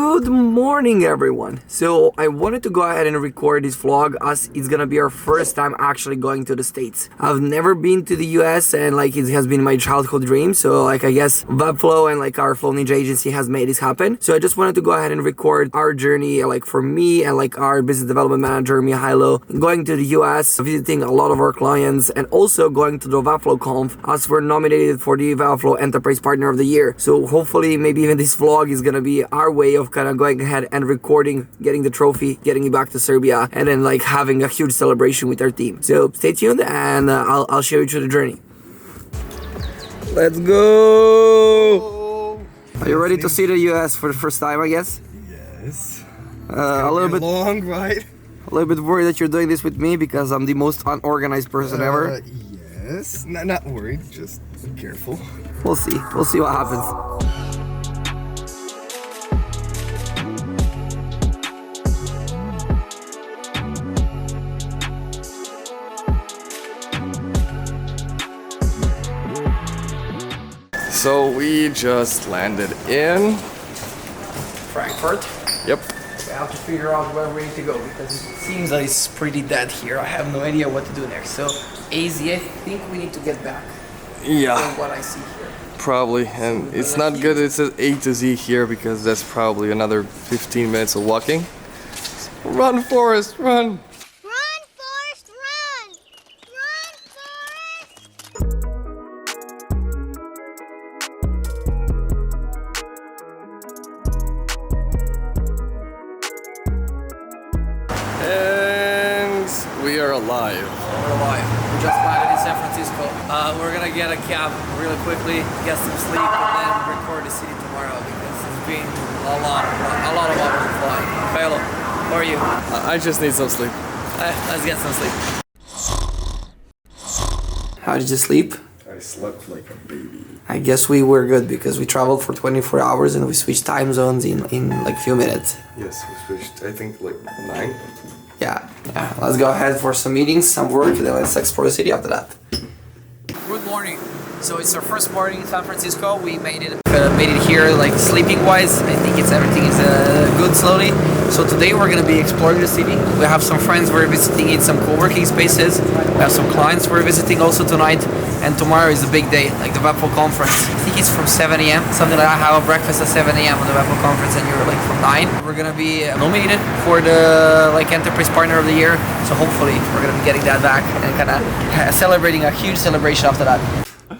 Good morning, everyone. So I wanted to go ahead and record this vlog as it's gonna be our first time actually going to the States. I've never been to the US and like it has been my childhood dream. So like I guess Webflow and like our Flow Ninja agency has made this happen. So I just wanted to go ahead and record our journey like for me and like our business development manager Mihailo going to the US, visiting a lot of our clients and also going to the Webflow Conf as we're nominated for the Webflow Enterprise Partner of the Year. So hopefully maybe even this vlog is gonna be our way of kind of going ahead and recording, getting the trophy, getting it back to Serbia, and then like having a huge celebration with our team. So stay tuned and I'll show you through the journey. Let's go! Are you ready to see the US for the first time, I guess? Yes. A little bit long, right? A little bit worried that you're doing this with me because I'm the most unorganized person ever. Yes. Not worried, just careful. We'll see. We'll see what happens. So we just landed in Frankfurt. Yep. We have to figure out where we need to go because it seems that it's pretty dead here. I have no idea what to do next. So AZ, I think we need to get back. Yeah. From what I see here. Probably, and it's not good. It says A to Z here because that's probably another 15 minutes of walking. Run, Forrest, run! Run, Forrest, run! Run, Forrest! And we are alive. We're alive. We just landed in San Francisco. We're gonna get a cab really quickly, get some sleep, and then record the city tomorrow because it's been a lot of hours of flying. Hello, how are you? I just need some sleep. Let's get some sleep. How did you sleep? I slept like a baby. I guess we were good because we traveled for 24 hours and we switched time zones in like a few minutes. Yes, we switched, I think, like 9. Yeah. Let's go ahead for some meetings, some work, and then let's explore the city after that. Good morning. So it's our first morning in San Francisco. We made it here, like sleeping wise. I think everything is good slowly. So today we're gonna be exploring the city. We have some friends we're visiting in some co-working spaces. We have some clients we're visiting also tonight. And tomorrow is a big day, like the Webflow conference. I think it's from 7 a.m. Something like that. I have a breakfast at 7 a.m. on the Webflow conference, and you're like from 9. We're gonna be nominated for the like Enterprise Partner of the Year. So hopefully we're gonna be getting that back and kind of celebrating a huge celebration after that.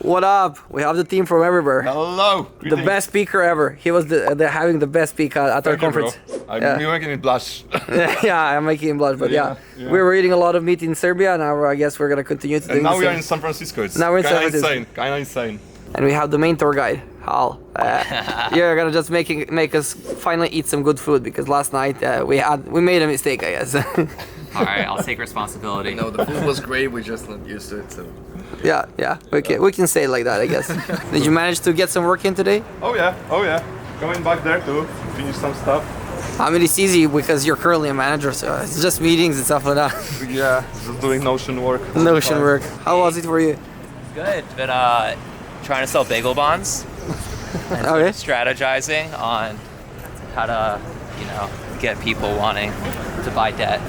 What up? We have the team from everywhere. Hello. The best speaker ever. He was having the best speak at our conference. You're making it blush. Yeah, I'm making him blush, but yeah. We were eating a lot of meat in Serbia. Now I guess we're gonna continue to do. And now the we same. are in San Francisco. It's Now we're in San kinda Francisco. Kinda insane. And we have the main tour guide, Hal. You're gonna just make us finally eat some good food because last night we made a mistake, I guess. All right, I'll take responsibility. No, the food was great. We're just not used to it, so. Yeah. We can say it like that, I guess. Did you manage to get some work in today? Oh yeah. Going back there to finish some stuff. I mean, it's easy because you're currently a manager, so it's just meetings and stuff like that. Yeah, just doing Notion work. Notion work. How was it for you? Good. Been trying to sell bagel bonds. And Okay. strategizing on how to, get people wanting to buy debt.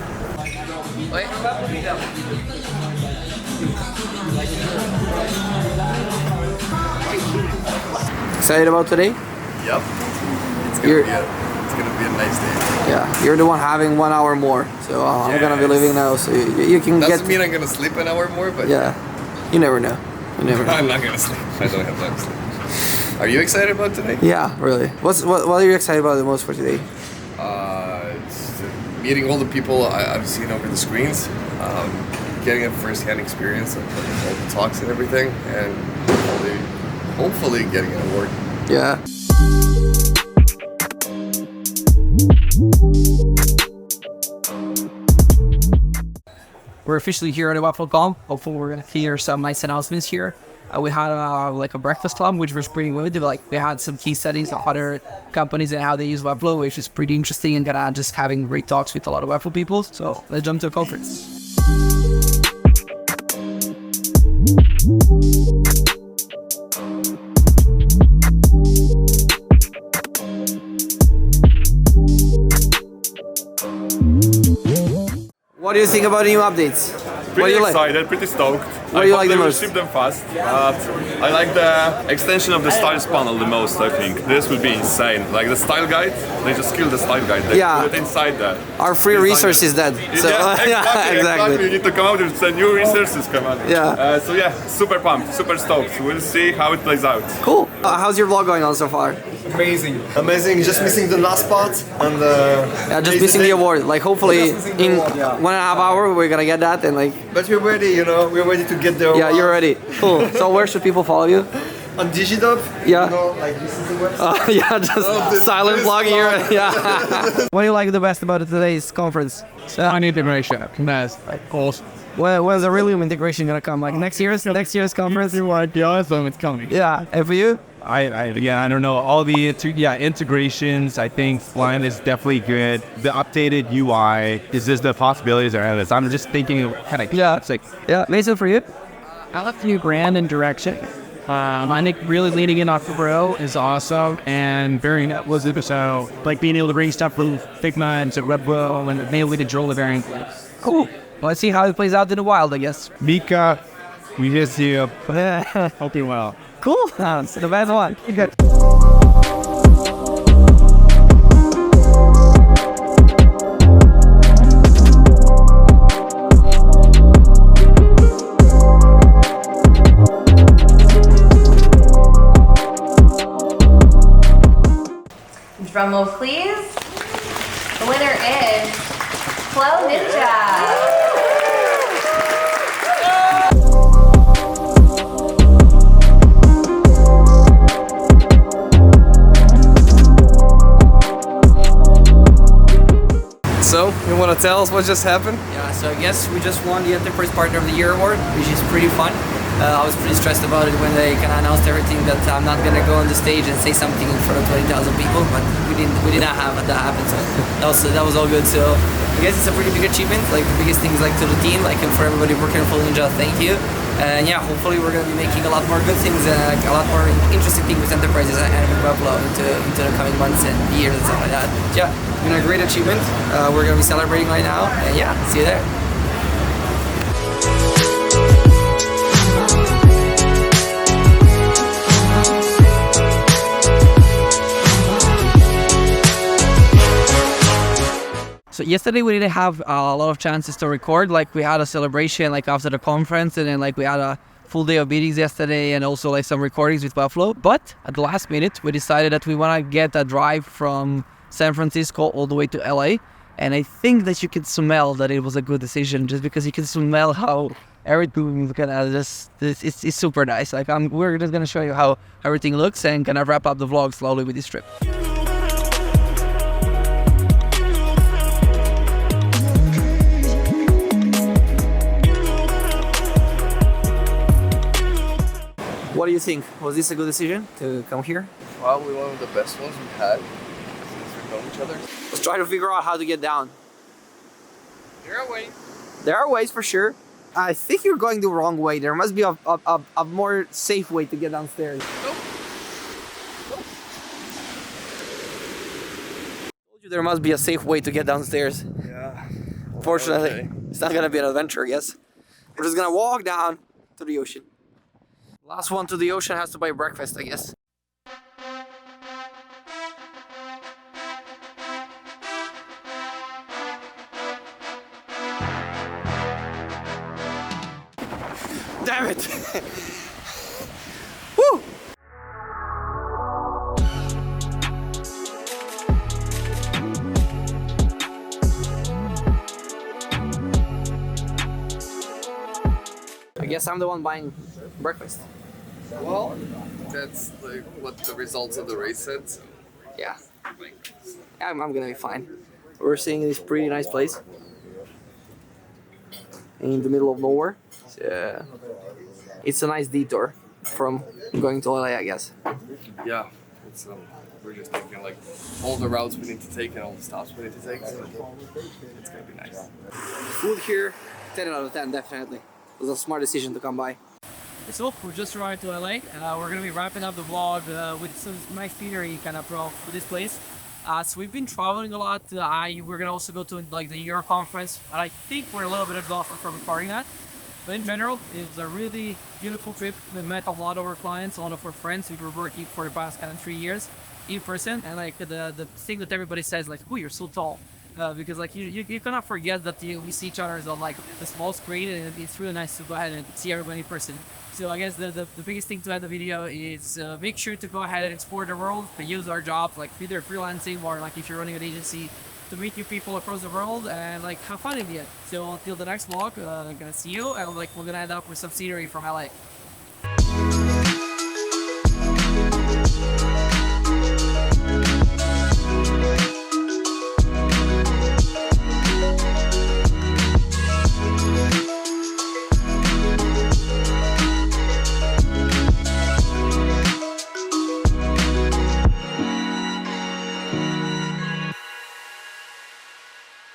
Excited about today? Yep. It's gonna be a nice day. Yeah, you're the one having 1 hour more, so I'm gonna be leaving now, so you can Doesn't get. mean I'm gonna sleep an hour more, but Yeah, you never know. You never know. I'm not gonna sleep. I don't have time to sleep. Are you excited about today? Yeah, really. What are you excited about the most for today? It's meeting all the people I've seen over the screens, getting a first-hand experience of all the talks and everything, and hopefully getting an award. Yeah. We're officially here at Webflow Conf. Hopefully we're gonna hear some nice announcements here. We had like a breakfast club, which was pretty good. Like we had some key studies of other companies and how they use Webflow, which is pretty interesting, and just having great talks with a lot of Webflow people. So let's jump to a conference. do you think about the new updates? What do Pretty you like? excited, pretty stoked. What do you like they the will most? ship them fast, but I like the extension of the styles panel the most, I think. This would be insane. Like the style guide, they just killed the style guide. They Yeah. put it inside that. Our free resource is dead. So, yeah, exactly. You need to come out with some new resources come out. Yeah. So yeah, super pumped, super stoked. We'll see how it plays out. Cool. How's your vlog going on so far? Amazing, just missing the last part and Yeah, just missing the award. Like hopefully in 1.5 hours we're gonna get that and like. but we're ready, you know, we're ready to get there. Yeah, you're ready. Cool. So where should people follow you? On Digidub, Yeah. you know, like this is the website. Yeah, just silent vlog here. Yeah. What do you like the best about today's conference? On integration, that's like awesome. When's the real integration gonna come? Like next year's conference? Awesome, it's coming. Yeah. And for you? I don't know. All the integrations, I think Flying is definitely good. The updated UI is just the possibilities around this. I'm just thinking of kind of it's like Mason, for you? I love the new brand and direction. I think really leading in off the Pro is awesome and very was so like being able to bring stuff from Figma and to Webflow and being able to control the variant. Cool. Well, let's see how it plays out in the wild, I guess. Mika. We just see you. Hope you're well. Cool. That's the best one. Good. Drum roll, please. The winner is Flow Ninja. So, you want to tell us what just happened? Yeah, so I guess we just won the Enterprise Partner of the Year award, which is pretty fun. I was pretty stressed about it when they kind of announced everything that I'm not gonna go on the stage and say something in front of 20,000 people, but we did not have that happen. So that was all good. So I guess it's a pretty big achievement. Like the biggest thing is like to the team, like and for everybody working on Flow Ninja, thank you. And yeah, hopefully we're gonna be making a lot more good things and like, a lot more interesting things with enterprises and with Webflow into the coming months and years and stuff like that. Yeah, it's been a great achievement. We're gonna be celebrating right now, and yeah, see you there. So yesterday we didn't have a lot of chances to record. Like we had a celebration like after the conference, and then like we had a full day of meetings yesterday, and also like some recordings with Webflow. But at the last minute, we decided that we want to get a drive from San Francisco all the way to LA. And I think that you can smell that it was a good decision, just because you can smell how everything is gonna just it's super nice. Like we're just gonna show you how everything looks and gonna wrap up the vlog slowly with this trip. What do you think? Was this a good decision to come here? Probably one of the best ones we've had since we've known each other. Let's try to figure out how to get down. There are ways. There are ways for sure. I think you're going the wrong way. There must be a more safe way to get downstairs. Nope. Told you there must be a safe way to get downstairs. Yeah. Fortunately, Okay. it's not gonna be an adventure, I guess. We're just gonna walk down to the ocean. Last one to the ocean has to buy breakfast, I guess. Damn it! Woo! I guess I'm the one buying breakfast. Well, that's like what the results of the race said. So, Yeah, like, I'm gonna be fine. We're seeing this pretty nice place in the middle of nowhere. So, it's a nice detour from going to LA, I guess. yeah, it's we're just thinking like all the routes we need to take and all the stops we need to take. So it's gonna be nice. Food here, 10 out of 10, definitely. It was a smart decision to come by. So we just arrived to LA. We're gonna be wrapping up the vlog with some nice scenery kind of for this place. So we've been traveling a lot. We're gonna also go to like the Euro conference, and I think we're a little bit off from recording that. But in general, it's a really beautiful trip. We met a lot of our clients, a lot of our friends. We were working for the past kind of 3 years in person, and like the thing that everybody says, like, "Oh, you're so tall," because like you cannot forget that we see each other on like the small screen, and it's really nice to go ahead and see everybody in person. So I guess the biggest thing to add the video is make sure to go ahead and explore the world, to use our jobs, like either freelancing or like if you're running an agency, to meet new people across the world and like have fun in the end. So until the next vlog, I'm gonna see you, and like we're gonna end up with some scenery from LA.